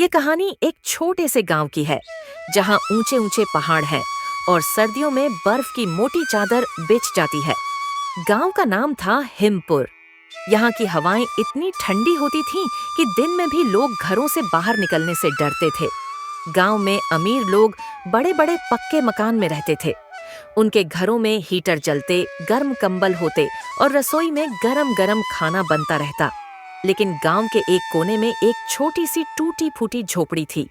कहानी एक छोटे से गांव की है जहां ऊंचे ऊंचे पहाड़ हैं और सर्दियों में बर्फ की मोटी चादर बिछ जाती है। गांव का नाम था हिमपुर। यहाँ की हवाएं इतनी ठंडी होती थीं कि दिन में भी लोग घरों से बाहर निकलने से डरते थे। गांव में अमीर लोग बड़े बड़े पक्के मकान में रहते थे। उनके घरों में हीटर जलते, गर्म कंबल होते और रसोई में गरम गरम खाना बनता रहता। लेकिन गांव के एक कोने में एक छोटी सी टूटी फूटी झोपड़ी थी।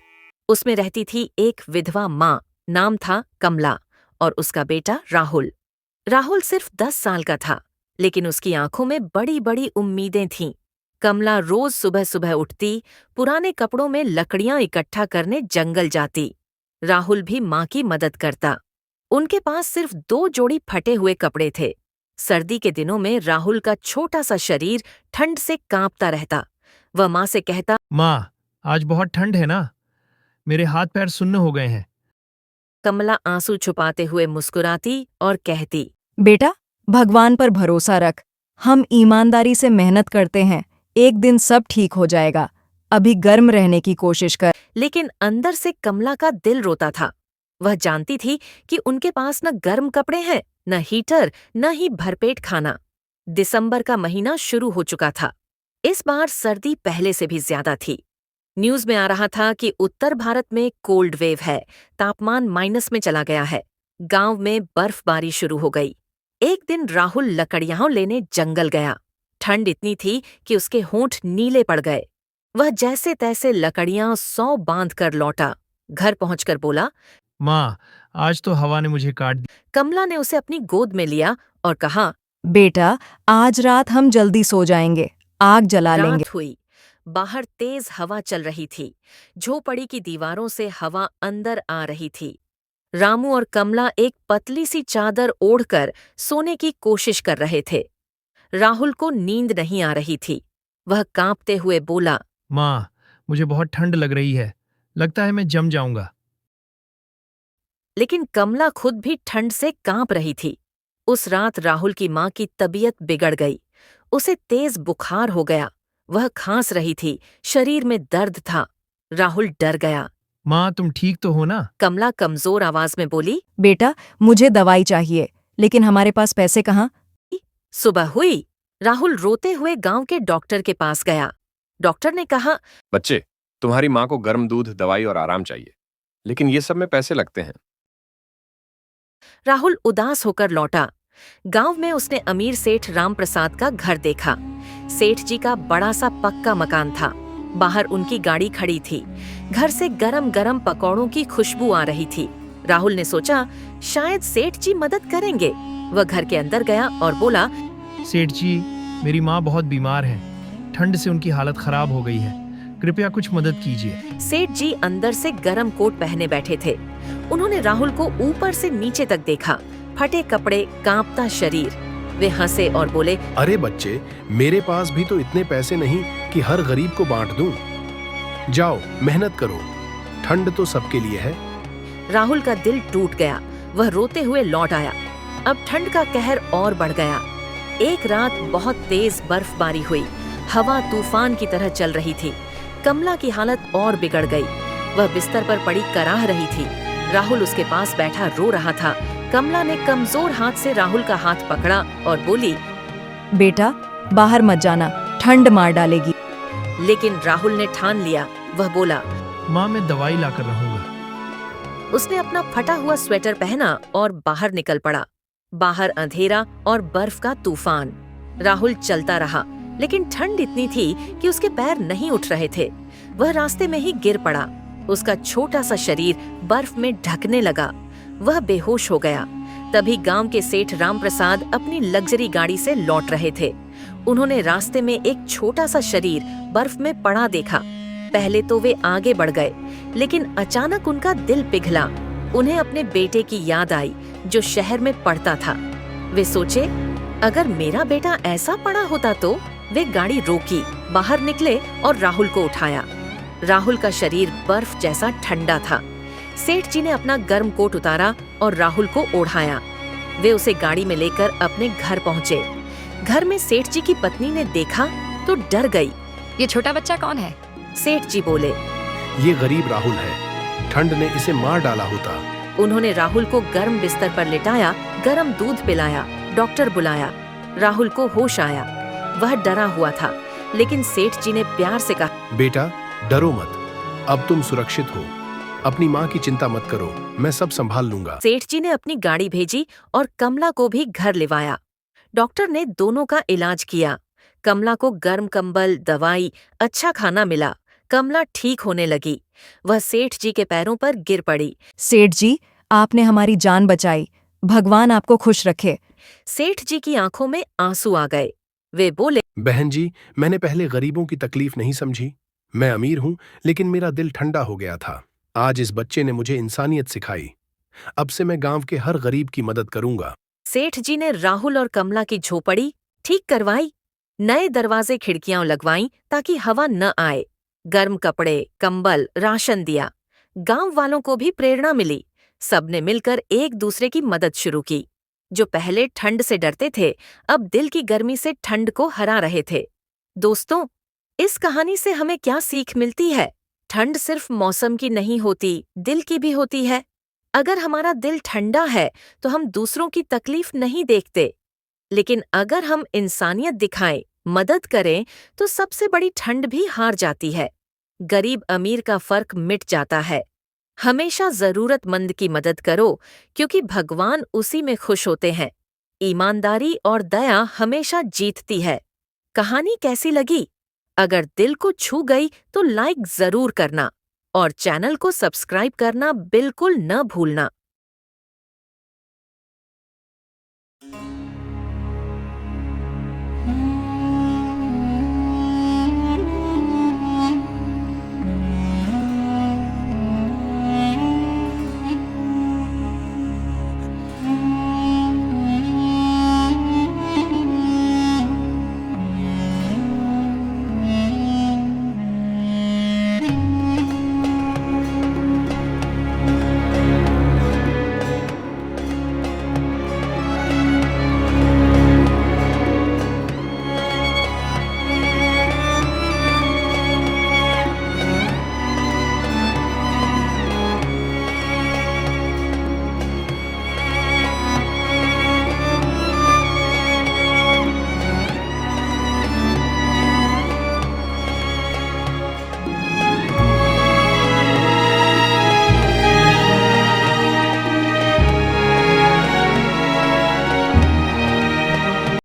उसमें रहती थी एक विधवा माँ, नाम था कमला, और उसका बेटा राहुल। राहुल सिर्फ 10 साल का था, लेकिन उसकी आंखों में बड़ी बड़ी उम्मीदें थीं। कमला रोज सुबह सुबह उठती, पुराने कपड़ों में लकड़ियां इकट्ठा करने जंगल जाती। राहुल भी माँ की मदद करता। उनके पास सिर्फ 2 जोड़ी फटे हुए कपड़े थे। सर्दी के दिनों में राहुल का छोटा सा शरीर ठंड से कांपता रहता। वह माँ से कहता, माँ, आज बहुत ठंड है ना, मेरे हाथ पैर सुन्न हो गए हैं। कमला आंसू छुपाते हुए मुस्कुराती और कहती, बेटा, भगवान पर भरोसा रख। हम ईमानदारी से मेहनत करते हैं, एक दिन सब ठीक हो जाएगा। अभी गर्म रहने की कोशिश कर। लेकिन अंदर से कमला का दिल रोता था। वह जानती थी कि उनके पास न गर्म कपड़े हैं, न हीटर, न ही भरपेट खाना। दिसंबर का महीना शुरू हो चुका था। इस बार सर्दी पहले से भी ज्यादा थी। न्यूज में आ रहा था कि उत्तर भारत में कोल्ड वेव है, तापमान माइनस में चला गया है। गांव में बर्फबारी शुरू हो गई। एक दिन राहुल लकड़ियां लेने जंगल गया। ठंड इतनी थी कि उसके होंठ नीले पड़ गए। वह जैसे तैसे लकड़ियां 100 बांध कर लौटा। घर पहुंचकर बोला, माँ, आज तो हवा ने मुझे काट दिया। कमला ने उसे अपनी गोद में लिया और कहा, बेटा, आज रात हम जल्दी सो जाएंगे, आग जला लेंगे। रात हुई। बाहर तेज हवा चल रही थी। झोपड़ी की दीवारों से हवा अंदर आ रही थी। रामू और कमला एक पतली सी चादर ओढ़कर सोने की कोशिश कर रहे थे। राहुल को नींद नहीं आ रही थी। वह कांपते हुए बोला, माँ, मुझे बहुत ठंड लग रही है, लगता है मैं जम जाऊंगा। लेकिन कमला खुद भी ठंड से कांप रही थी। उस रात राहुल की माँ की तबीयत बिगड़ गई। उसे तेज बुखार हो गया। वह खांस रही थी, शरीर में दर्द था। राहुल डर गया। माँ, तुम ठीक तो हो ना? कमला कमजोर आवाज में बोली, बेटा, मुझे दवाई चाहिए, लेकिन हमारे पास पैसे कहाँ? सुबह हुई। राहुल रोते हुए गांव के डॉक्टर के पास गया। डॉक्टर ने कहा, बच्चे, तुम्हारी माँ को गर्म दूध, दवाई और आराम चाहिए, लेकिन ये सब में पैसे लगते हैं। राहुल उदास होकर लौटा। गांव में उसने अमीर सेठ राम प्रसाद का घर देखा। सेठ जी का बड़ा सा पक्का मकान था। बाहर उनकी गाड़ी खड़ी थी। घर से गरम गरम पकौड़ों की खुशबू आ रही थी। राहुल ने सोचा, शायद सेठ जी मदद करेंगे। वह घर के अंदर गया और बोला, सेठ जी, मेरी माँ बहुत बीमार है, ठंड से उनकी हालत खराब हो गई है, कृपया कुछ मदद कीजिए। सेठ जी अंदर से गरम कोट पहने बैठे थे। उन्होंने राहुल को ऊपर से नीचे तक देखा, फटे कपड़े, कांपता शरीर। वे हंसे और बोले, अरे बच्चे, मेरे पास भी तो इतने पैसे नहीं कि हर गरीब को बांट दूं। जाओ, मेहनत करो, ठंड तो सबके लिए है। राहुल का दिल टूट गया। वह रोते हुए लौट आया। अब ठंड का कहर और बढ़ गया। एक रात बहुत तेज बर्फबारी हुई। हवा तूफान की तरह चल रही थी। कमला की हालत और बिगड़ गई। वह बिस्तर पर पड़ी कराह रही थी। राहुल उसके पास बैठा रो रहा था। कमला ने कमजोर हाथ से राहुल का हाथ पकड़ा और बोली, बेटा, बाहर मत जाना, ठंड मार डालेगी। लेकिन राहुल ने ठान लिया। वह बोला, माँ, मैं दवाई लाकर रहूंगा। उसने अपना फटा हुआ स्वेटर पहना और बाहर निकल पड़ा। बाहर अंधेरा और बर्फ का तूफान। राहुल चलता रहा, लेकिन ठंड इतनी थी कि उसके पैर नहीं उठ रहे थे। वह रास्ते में ही गिर पड़ा। उसका छोटा सा शरीर बर्फ में ढकने लगा। वह बेहोश हो गया। तभी गांव के सेठ राम प्रसाद अपनी लग्जरी गाड़ी से लौट रहे थे। उन्होंने रास्ते में एक छोटा सा शरीर बर्फ में पड़ा देखा। पहले तो वे आगे बढ़ गए, लेकिन अचानक उनका दिल पिघला। उन्हें अपने बेटे की याद आई जो शहर में पढ़ता था। वे सोचे, अगर मेरा बेटा ऐसा पड़ा होता तो। वे गाड़ी रोकी, बाहर निकले और राहुल को उठाया। राहुल का शरीर बर्फ जैसा ठंडा था। सेठ जी ने अपना गर्म कोट उतारा और राहुल को ओढ़ाया। वे उसे गाड़ी में लेकर अपने घर पहुंचे। घर में सेठ जी की पत्नी ने देखा तो डर गई। ये छोटा बच्चा कौन है? सेठ जी बोले, ये गरीब राहुल है, ठंड ने इसे मार डाला होता। उन्होंने राहुल को गर्म बिस्तर पर लिटाया, गर्म दूध पिलाया, डॉक्टर बुलाया। राहुल को होश आया। वह डरा हुआ था, लेकिन सेठ जी ने प्यार से कहा, बेटा डरो मत, अब तुम सुरक्षित हो, अपनी माँ की चिंता मत करो, मैं सब संभाल लूंगा। सेठ जी ने अपनी गाड़ी भेजी और कमला को भी घर लिवाया। डॉक्टर ने दोनों का इलाज किया। कमला को गर्म कंबल, दवाई, अच्छा खाना मिला। कमला ठीक होने लगी। वह सेठ जी के पैरों पर गिर पड़ी। सेठ जी, आपने हमारी जान बचाई, भगवान आपको खुश रखे। सेठ जी की आंखों में आंसू आ गए। वे बोले, बहन जी, मैंने पहले गरीबों की तकलीफ नहीं समझी। मैं अमीर हूं, लेकिन मेरा दिल ठंडा हो गया था। आज इस बच्चे ने मुझे इंसानियत सिखाई। अब से मैं गांव के हर गरीब की मदद करूंगा। सेठ जी ने राहुल और कमला की झोपड़ी ठीक करवाई। नए दरवाजे खिड़कियां लगवाईं ताकि हवा न आए। गर्म कपड़े, कंबल, राशन दिया। गांव वालों को भी प्रेरणा मिली। सबने मिलकर एक दूसरे की मदद शुरू की। जो पहले ठंड से डरते थे, अब दिल की गर्मी से ठंड को हरा रहे थे। दोस्तों, इस कहानी से हमें क्या सीख मिलती है? ठंड सिर्फ मौसम की नहीं होती, दिल की भी होती है। अगर हमारा दिल ठंडा है तो हम दूसरों की तकलीफ नहीं देखते, लेकिन अगर हम इंसानियत दिखाएं, मदद करें, तो सबसे बड़ी ठंड भी हार जाती है। गरीब अमीर का फर्क मिट जाता है। हमेशा जरूरतमंद की मदद करो, क्योंकि भगवान उसी में खुश होते हैं। ईमानदारी और दया हमेशा जीतती है। कहानी कैसी लगी? अगर दिल को छू गई तो लाइक जरूर करना और चैनल को सब्सक्राइब करना बिल्कुल न भूलना।